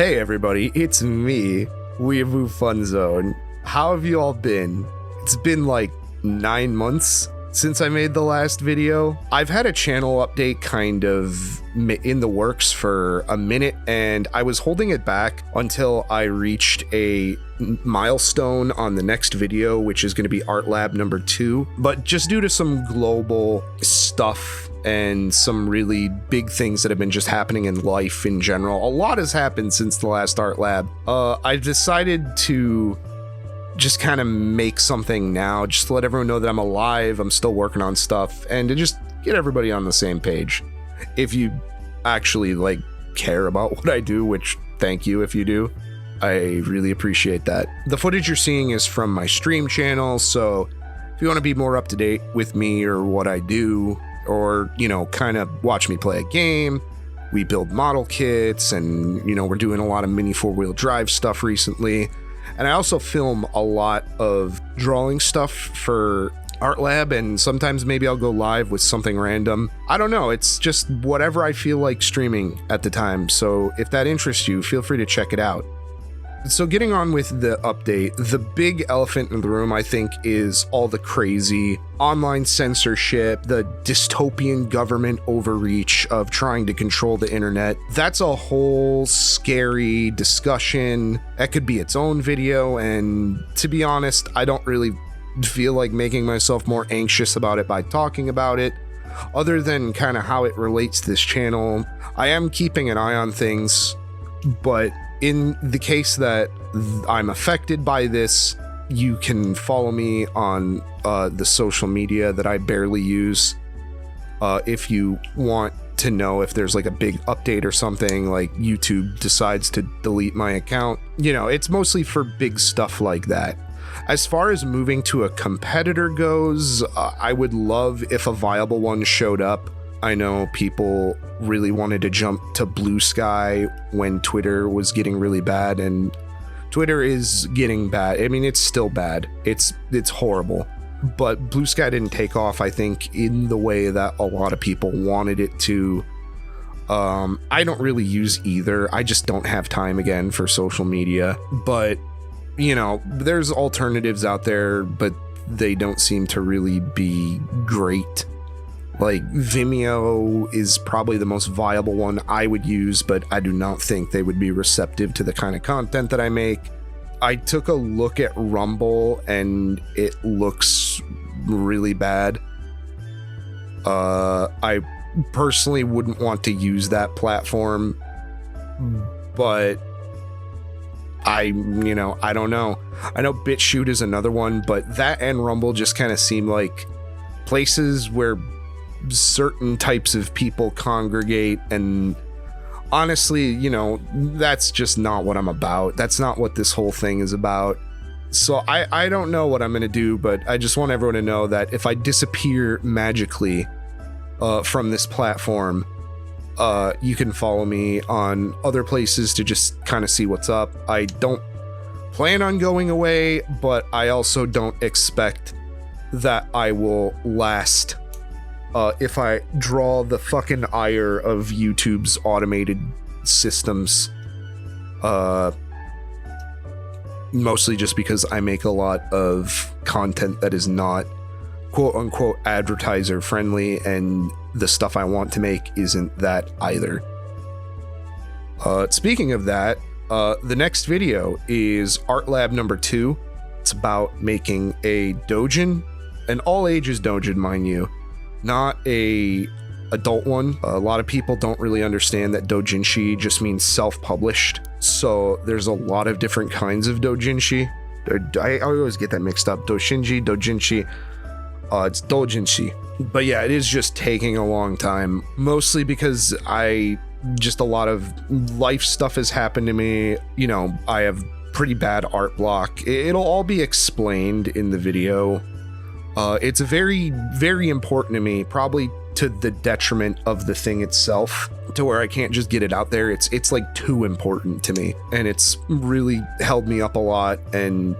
Hey everybody, it's me, Weeaboo Fun Zone. How have you all been? It's been like 9 months since I made the last video. I've had a channel update kind of in the works for a minute, and I was holding it back until I reached a milestone on the next video, which is going to be Art Lab number 2. But just due to some global stuff and some really big things that have been just happening in life in general, a lot has happened since the last Art Lab. I've decided to just kind of make something now, just to let everyone know that I'm alive, I'm still working on stuff, and to just get everybody on the same page. If you actually care about what I do, which thank you if you do, I really appreciate that. The footage you're seeing is from my stream channel, so if you want to be more up to date with me or what I do, or, kind of watch me play a game, we build model kits, and, we're doing a lot of mini 4-wheel drive stuff recently. And I also film a lot of drawing stuff for Art Lab, and sometimes maybe I'll go live with something random. I don't know, it's just whatever I feel like streaming at the time, so if that interests you, feel free to check it out. So getting on with the update, the big elephant in the room, I think, is all the crazy online censorship, the dystopian government overreach of trying to control the internet. That's a whole scary discussion. That could be its own video, and to be honest, I don't really feel like making myself more anxious about it by talking about it, other than kind of how it relates to this channel. I am keeping an eye on things, but in the case that I'm affected by this, you can follow me on the social media that I barely use. If you want to know if there's a big update or something, like YouTube decides to delete my account, it's mostly for big stuff like that. As far as moving to a competitor goes, I would love if a viable one showed up. I know people really wanted to jump to bluesky when Twitter was getting really bad, and Twitter is getting bad. I mean, it's still bad. It's horrible. But bluesky didn't take off, I think, in the way that a lot of people wanted it to. I don't really use either. I just don't have time again for social media. But, there's alternatives out there, but they don't seem to really be great. Vimeo is probably the most viable one I would use, but I do not think they would be receptive to the kind of content that I make. I took a look at Rumble, and it looks really bad. I personally wouldn't want to use that platform, but I don't know. I know BitChute is another one, but that and Rumble just kind of seem like places where certain types of people congregate, and honestly, that's just not what I'm about. That's not what this whole thing is about. So I don't know what I'm gonna do, but I just want everyone to know that if I disappear magically from this platform, you can follow me on other places to just kind of see what's up. I don't plan on going away, but I also don't expect that I will last. If I draw the fucking ire of YouTube's automated systems, mostly just because I make a lot of content that is not quote unquote advertiser friendly, and the stuff I want to make isn't that either. Speaking of that, the next video is Art Lab number 2. It's about making a doujin, an all ages doujin, mind you. Not a adult one. A lot of people don't really understand that doujinshi just means self-published. So there's a lot of different kinds of doujinshi. I always get that mixed up. Doujinshi, doujinshi. It's doujinshi. But yeah, it is just taking a long time. Mostly because a lot of life stuff has happened to me. I have pretty bad art block. It'll all be explained in the video. It's very, very important to me, probably to the detriment of the thing itself, to where I can't just get it out there. It's too important to me, and it's really held me up a lot, and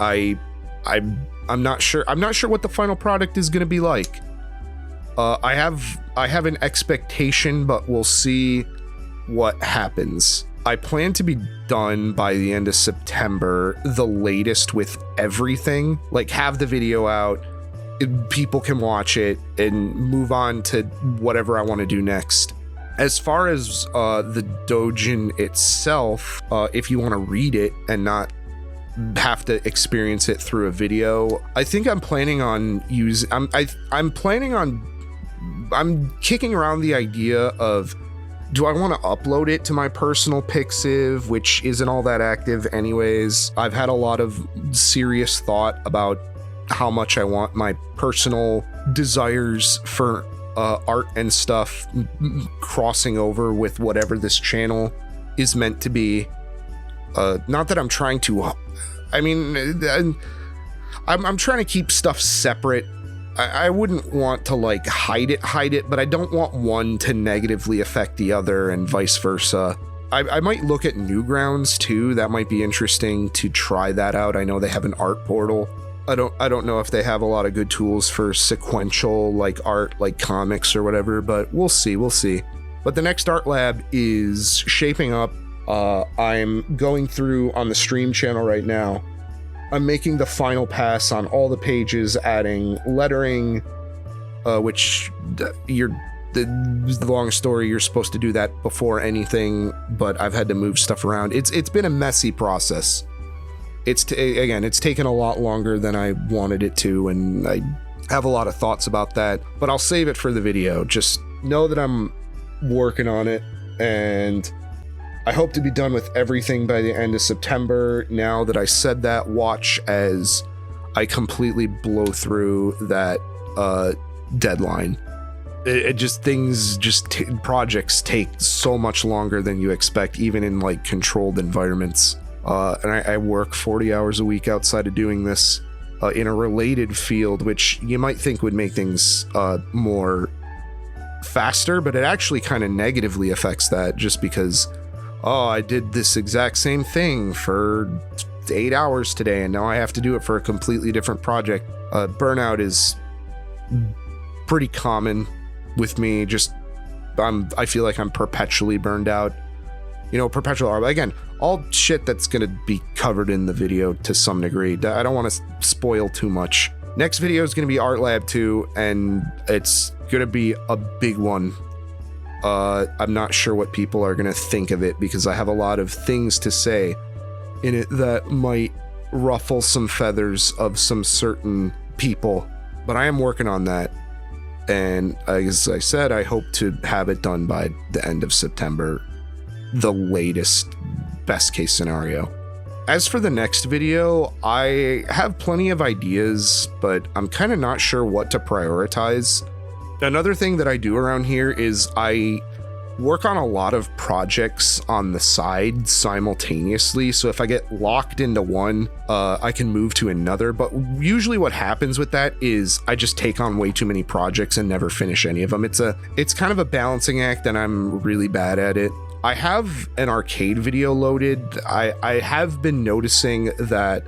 I'm not sure what the final product is going to be like. I have an expectation, but we'll see what happens. I plan to be done by the end of September, the latest, with everything. Like, have the video out, people can watch it, and move on to whatever I want to do next. As far as the Dojin itself, if you want to read it and not have to experience it through a video, I think I'm planning on I'm kicking around the idea of, do I want to upload it to my personal Pixiv, which isn't all that active anyways. I've had a lot of serious thought about how much I want my personal desires for art and stuff crossing over with whatever this channel is meant to be. Not that I'm trying to, I mean, I'm trying to keep stuff separate. I wouldn't want to like hide it, but I don't want one to negatively affect the other and vice versa. I might look at Newgrounds too. That might be interesting to try that out. I know they have an art portal. I don't know if they have a lot of good tools for sequential like art, like comics or whatever, but we'll see. But the next art lab is shaping up. I'm going through on the stream channel right now. I'm making the final pass on all the pages, adding lettering, which the long story, you're supposed to do that before anything, but I've had to move stuff around. It's been a messy process. It's taken a lot longer than I wanted it to, and I have a lot of thoughts about that, but I'll save it for the video. Just know that I'm working on it, and I hope to be done with everything by the end of September. Now that I said that, watch as I completely blow through that deadline. Projects take so much longer than you expect, even in like controlled environments. And I work 40 hours a week outside of doing this in a related field, which you might think would make things more faster, but it actually kind of negatively affects that, just because, I did this exact same thing for 8 hours today, and now I have to do it for a completely different project. Burnout is pretty common with me. I feel like I'm perpetually burned out. Perpetual, again, all shit that's gonna be covered in the video to some degree. I don't want to spoil too much. Next video is gonna be Art Lab 2, and it's gonna be a big one. I'm not sure what people are gonna think of it, because I have a lot of things to say in it that might ruffle some feathers of some certain people, but I am working on that. And as I said, I hope to have it done by the end of September, the latest, best case scenario. As for the next video, I have plenty of ideas, but I'm kind of not sure what to prioritize. Another thing that I do around here is I work on a lot of projects on the side simultaneously, so if I get locked into one, I can move to another. But usually what happens with that is I just take on way too many projects and never finish any of them. It's kind of a balancing act, and I'm really bad at it. I have an arcade video loaded. I have been noticing that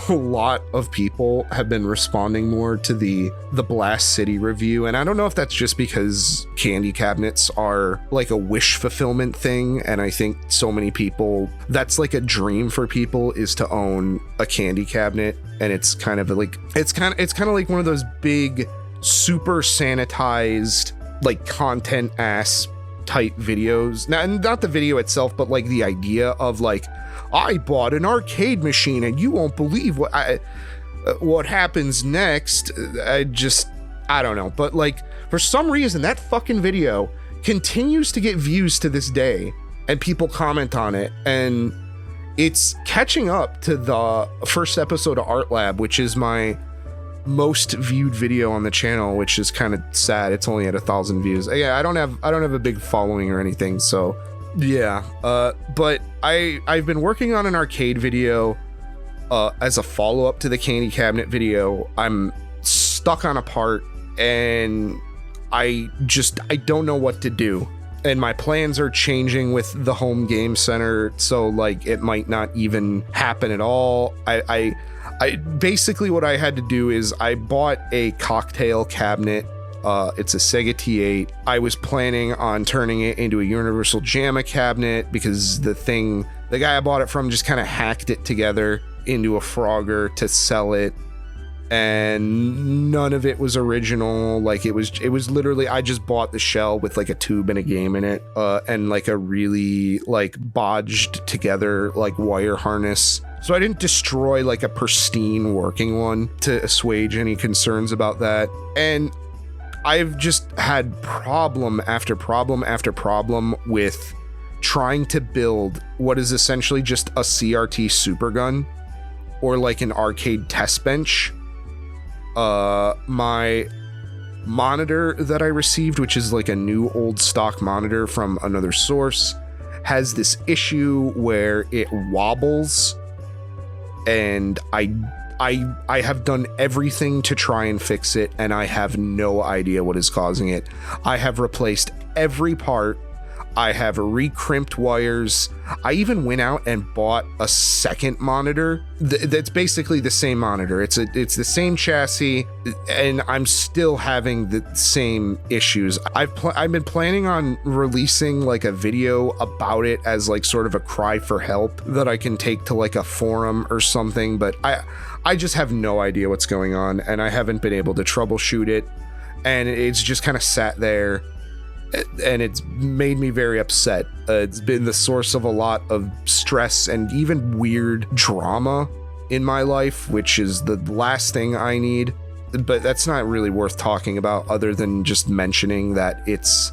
a lot of people have been responding more to the Blast City review, and I don't know if that's just because candy cabinets are like a wish fulfillment thing, and I think so many people, that's like a dream for people, is to own a candy cabinet, and it's kind of like like one of those big super sanitized like content ass type videos. Not the video itself, but like the idea of like, I bought an arcade machine and you won't believe what happens next. I don't know, but like for some reason that fucking video continues to get views to this day, and people comment on it, and it's catching up to the first episode of Art Lab, which is my most viewed video on the channel, which is kind of sad. It's only at 1,000 views. Yeah, I don't have a big following or anything, so yeah. But I've been working on an arcade video as a follow-up to the candy cabinet video. I'm stuck on a part, and I don't know what to do, and my plans are changing with the home game center, so like it might not even happen at all. I basically what I had to do is I bought a cocktail cabinet It's a Sega T8. I was planning on turning it into a Universal JAMA cabinet because the guy I bought it from just kind of hacked it together into a Frogger to sell it, and none of it was original. Like it was literally, I just bought the shell with like a tube and a game in it, and like a really like bodged together like wire harness. So I didn't destroy like a pristine working one to assuage any concerns about that. And I've just had problem after problem after problem with trying to build what is essentially just a CRT supergun or like an arcade test bench. My monitor that I received, which is like a new old stock monitor from another source, has this issue where it wobbles, and I have done everything to try and fix it, and I have no idea what is causing it. I have replaced every part. I have recrimped wires. I even went out and bought a second monitor that's basically the same monitor. It's the same chassis, and I'm still having the same issues. I've been planning on releasing like a video about it as like sort of a cry for help that I can take to like a forum or something, but I just have no idea what's going on, and I haven't been able to troubleshoot it, and it's just kind of sat there. And it's made me very upset. It's been the source of a lot of stress and even weird drama in my life, which is the last thing I need. But that's not really worth talking about, other than just mentioning that it's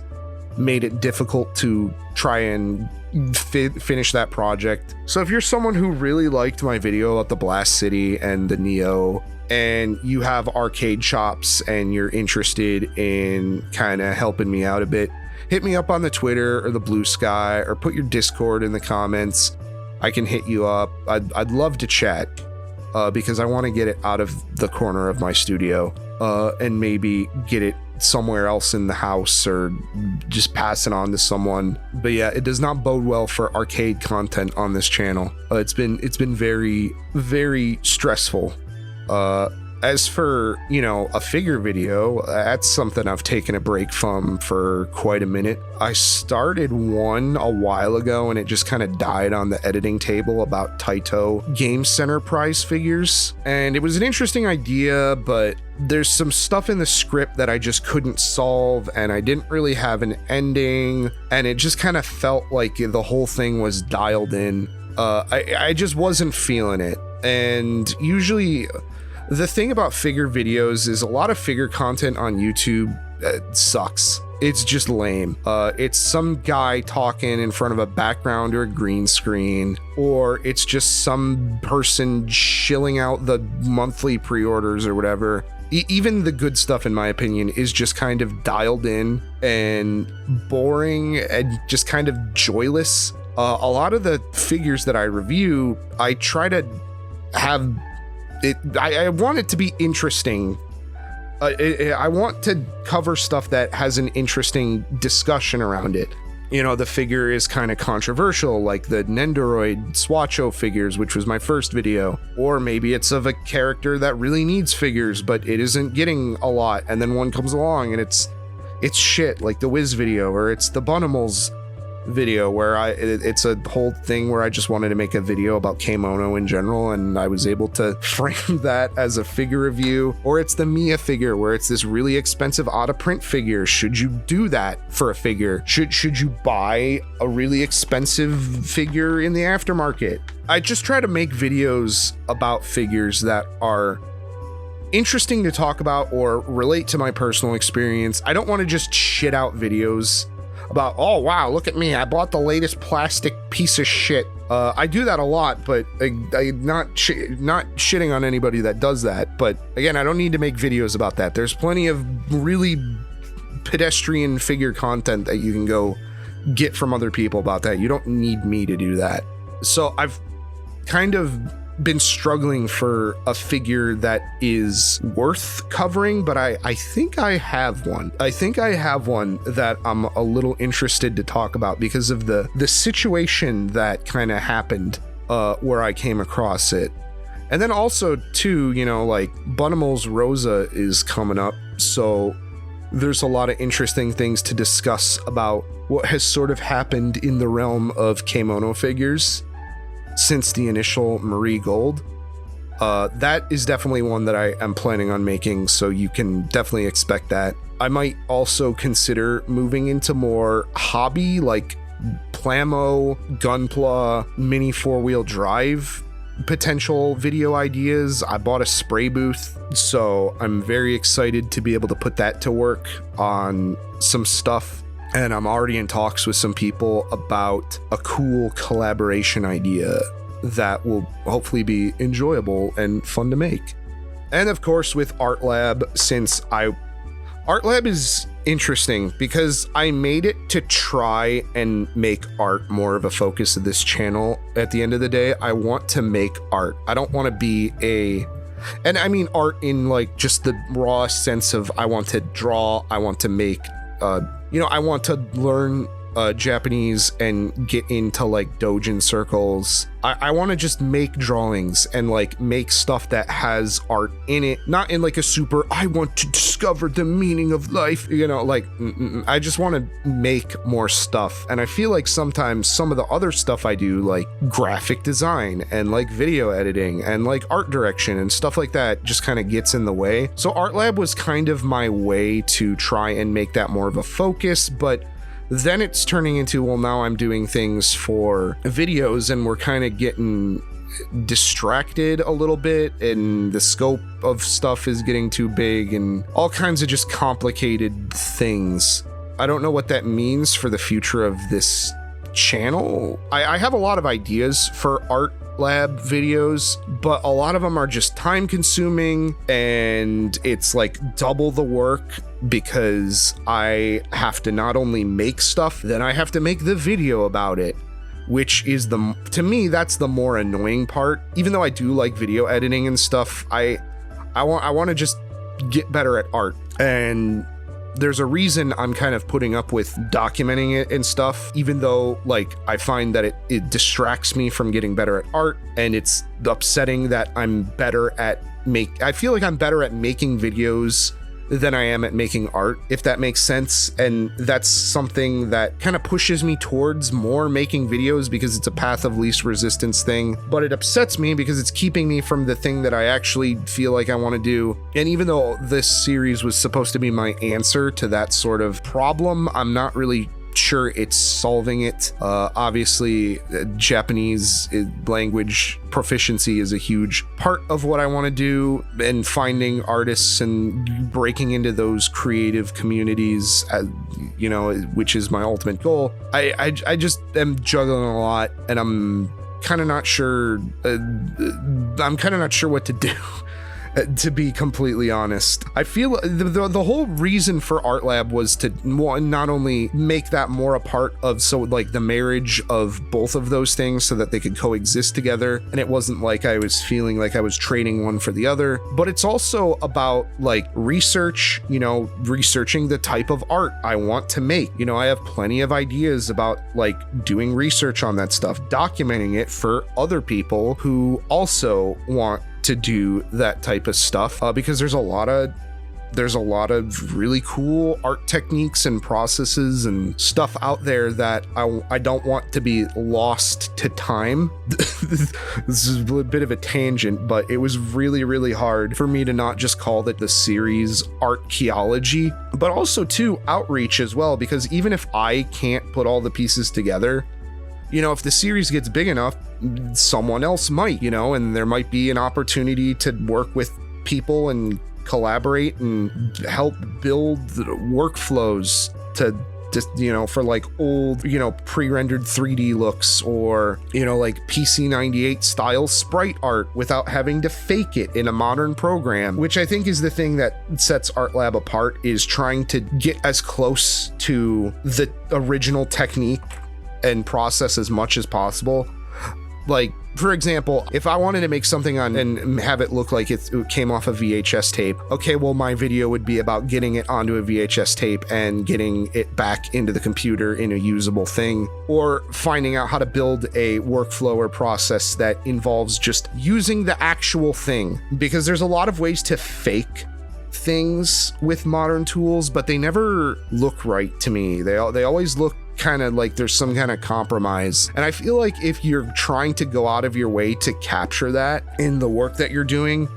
made it difficult to try and finish that project. So if you're someone who really liked my video about the Blast City and the Neo, and you have arcade chops and you're interested in kind of helping me out a bit, hit me up on the Twitter or the bluesky, or put your Discord in the comments. I can hit you up. I'd love to chat, because I want to get it out of the corner of my studio, and maybe get it somewhere else in the house, or just pass it on to someone. But yeah, it does not bode well for arcade content on this channel. It's been very, very stressful. As for, you know, a figure video, that's something I've taken a break from for quite a minute. I started one a while ago, and it just kind of died on the editing table, about Taito Game Center prize figures. And it was an interesting idea, but there's some stuff in the script that I just couldn't solve, and I didn't really have an ending, and it just kind of felt like the whole thing was dialed in. I just wasn't feeling it. And usually the thing about figure videos is a lot of figure content on YouTube sucks. It's just lame. It's some guy talking in front of a background or a green screen, or it's just some person shilling out the monthly pre-orders or whatever. Even the good stuff, in my opinion, is just kind of dialed in and boring and just kind of joyless. A lot of the figures that I review, I try to have it, I want it to be interesting. I want to cover stuff that has an interesting discussion around it. You know, the figure is kind of controversial, like the Nendoroid Swatcho figures, which was my first video. Or maybe it's of a character that really needs figures, but it isn't getting a lot, and then one comes along and it's shit, like the Wiz video, or it's the Bunimals video, where it's a whole thing where I just wanted to make a video about Kemono in general, and I was able to frame that as a figure review. Or it's the Mia figure, where it's this really expensive out-of-print figure. Should you do that for a figure? Should you buy a really expensive figure in the aftermarket? I just try to make videos about figures that are interesting to talk about or relate to my personal experience. I don't want to just shit out videos about, oh wow, look at me, I bought the latest plastic piece of shit. I do that a lot, but I'm not shitting on anybody that does that. But again, I don't need to make videos about that. There's plenty of really pedestrian figure content that you can go get from other people about that. You don't need me to do that. So I've kind of been struggling for a figure that is worth covering, but I think I have one. I think I have one that I'm a little interested to talk about because of the situation that kind of happened where I came across it. And then also too, you know, like Bunimals Rosa is coming up, so there's a lot of interesting things to discuss about what has sort of happened in the realm of kimono figures since the initial Marie Gold. That is definitely one that I am planning on making, so you can definitely expect that. I might also consider moving into more hobby, like Plamo, Gunpla, mini 4-wheel drive potential video ideas. I bought a spray booth, so I'm very excited to be able to put that to work on some stuff. And I'm already in talks with some people about a cool collaboration idea that will hopefully be enjoyable and fun to make. And of course with Art Lab, Art Lab is interesting because I made it to try and make art more of a focus of this channel. At the end of the day, I want to make art. I don't want to be and I mean art in like just the raw sense of I want to draw, I want to make, I want to learn Japanese and get into like doujin circles. I want to just make drawings and like make stuff that has art in it, not in like a super I want to discover the meaning of life, I just want to make more stuff. And I feel like sometimes some of the other stuff I do, like graphic design and like video editing and like art direction and stuff like that, just kind of gets in the way. So Art Lab was kind of my way to try and make that more of a focus, but then it's turning into, well, now I'm doing things for videos and we're kind of getting distracted a little bit and the scope of stuff is getting too big and all kinds of just complicated things. I don't know what that means for the future of this channel. I have a lot of ideas for Art Lab videos, but a lot of them are just time consuming and it's like double the work because I have to not only make stuff, then I have to make the video about it, which is to me, that's the more annoying part. Even though I do like video editing and stuff, I want to just get better at art. And there's a reason I'm kind of putting up with documenting it and stuff, even though like I find that it distracts me from getting better at art, and it's upsetting that I'm better at I feel like I'm better at making videos than I am at making art, if that makes sense. And that's something that kind of pushes me towards more making videos because it's a path of least resistance thing, but it upsets me because it's keeping me from the thing that I actually feel like I want to do. And even though this series was supposed to be my answer to that sort of problem, I'm not really sure it's solving it. Obviously, Japanese language proficiency is a huge part of what I want to do, and finding artists and breaking into those creative communities, which is my ultimate goal. I just am juggling a lot, and I'm kind of not sure. I'm kind of not sure what to do. To be completely honest, I feel the whole reason for Art Lab was to not only make that more a part of the marriage of both of those things so that they could coexist together, and it wasn't like I was feeling like I was trading one for the other, but it's also about like researching the type of art I want to make. I have plenty of ideas about like doing research on that stuff, documenting it for other people who also want to do that type of stuff, because there's a lot of really cool art techniques and processes and stuff out there that I don't want to be lost to time. This is a bit of a tangent, but it was really, really hard for me to not just call it the series archaeology, but also to outreach as well, because even if I can't put all the pieces together, if the series gets big enough, someone else might, and there might be an opportunity to work with people and collaborate and help build workflows to just, for like old, pre-rendered 3D looks, or, like PC98 style sprite art without having to fake it in a modern program, which I think is the thing that sets Art Lab apart, is trying to get as close to the original technique and process as much as possible. Like, for example, if I wanted to make something and have it look like it came off a VHS tape, okay, well, my video would be about getting it onto a VHS tape and getting it back into the computer in a usable thing, or finding out how to build a workflow or process that involves just using the actual thing, because there's a lot of ways to fake things with modern tools, but they never look right to me. They always look kind of like there's some kind of compromise. And I feel like if you're trying to go out of your way to capture that in the work that you're doing,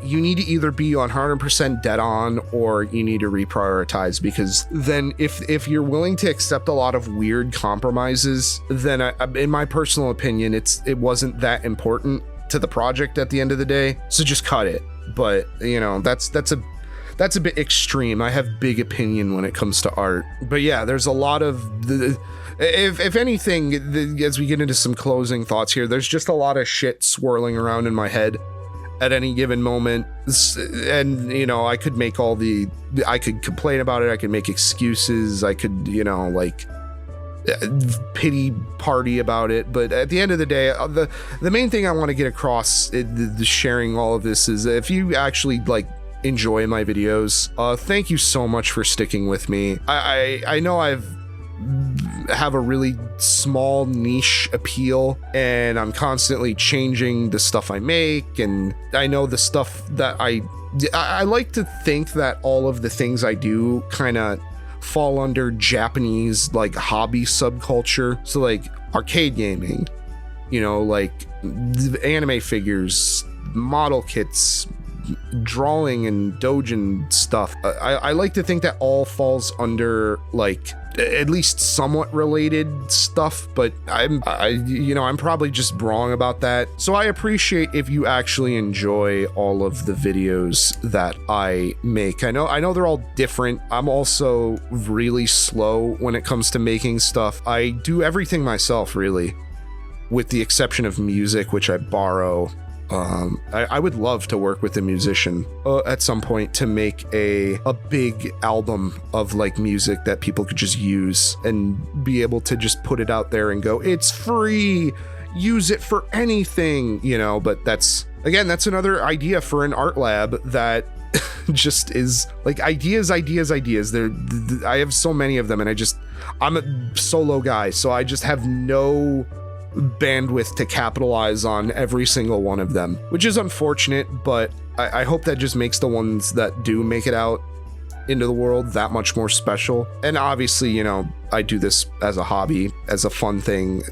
you need to either be 100% dead on, or you need to reprioritize, because then if you're willing to accept a lot of weird compromises, then in my personal opinion, it wasn't that important to the project at the end of the day. So just cut it. But you know, that's a bit extreme. I have big opinion when it comes to art. But yeah, there's a lot of if anything, as we get into some closing thoughts here, there's just a lot of shit swirling around in my head at any given moment. And you know, I could complain about it, I could make excuses, I could, you know, like pity party about it, but at the end of the day, the main thing I want to get across the sharing all of this is, if you actually like enjoy my videos, thank you so much for sticking with me. I know have a really small niche appeal, and I'm constantly changing the stuff I make, and I know the stuff that I like to think that all of the things I do kind of fall under Japanese like hobby subculture. So like arcade gaming, you know, like anime figures, model kits, drawing and doujin stuff. I like to think that all falls under like at least somewhat related stuff, but I'm probably just wrong about that. So I appreciate if you actually enjoy all of the videos that I make. I know they're all different. I'm also really slow when it comes to making stuff. I do everything myself, really, with the exception of music, which I borrow. I would love to work with a musician at some point to make a big album of like music that people could just use and be able to just put it out there and go, it's free, use it for anything, you know. But that's another idea for an art lab that just is like ideas. I have so many of them, and I'm a solo guy, so I just have no bandwidth to capitalize on every single one of them, which is unfortunate, but I hope that just makes the ones that do make it out into the world that much more special. And obviously, you know, I do this as a hobby, as a fun thing,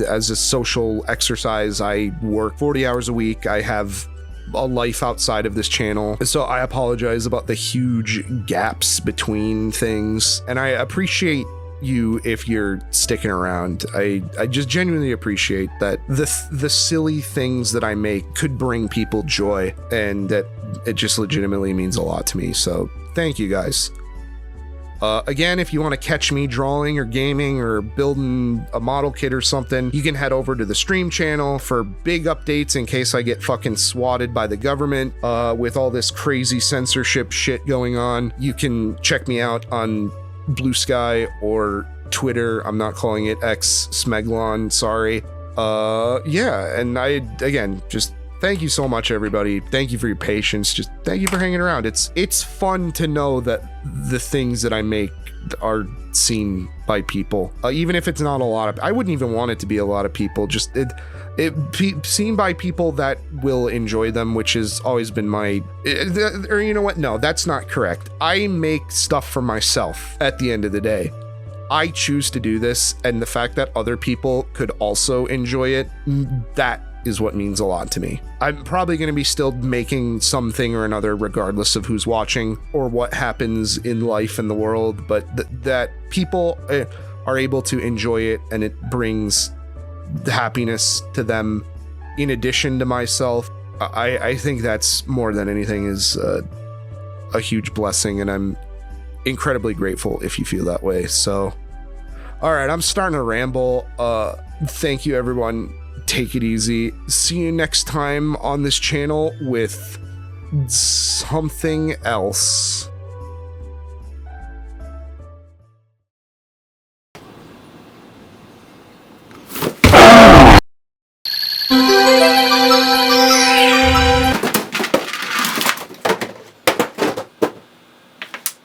as a social exercise. I work 40 hours a week. I have a life outside of this channel, so I apologize about the huge gaps between things, and I appreciate you if you're sticking around. I just genuinely appreciate that the silly things that I make could bring people joy, and that it just legitimately means a lot to me. So thank you guys. Again, if you want to catch me drawing or gaming or building a model kit or something, you can head over to the stream channel for big updates in case I get fucking swatted by the government with all this crazy censorship shit going on. You can check me out on bluesky or Twitter. I'm not calling it X Smeglon, sorry. Yeah, and again, just thank you so much, everybody. Thank you for your patience. Just thank you for hanging around. It's fun to know that the things that I make are seen by people, even if it's not a lot of. I wouldn't even want it to be a lot of people. Just seen by people that will enjoy them, which has always been my. Or you know what? No, that's not correct. I make stuff for myself. At the end of the day, I choose to do this, and the fact that other people could also enjoy it, that is what means a lot to me. I'm probably going to be still making something or another regardless of who's watching or what happens in life and the world, but that people are able to enjoy it and it brings happiness to them in addition to myself. I think that's more than anything is a huge blessing, and I'm incredibly grateful if you feel that way. So all right, I'm starting to ramble. Thank you, everyone. Take it easy. See you next time on this channel with something else.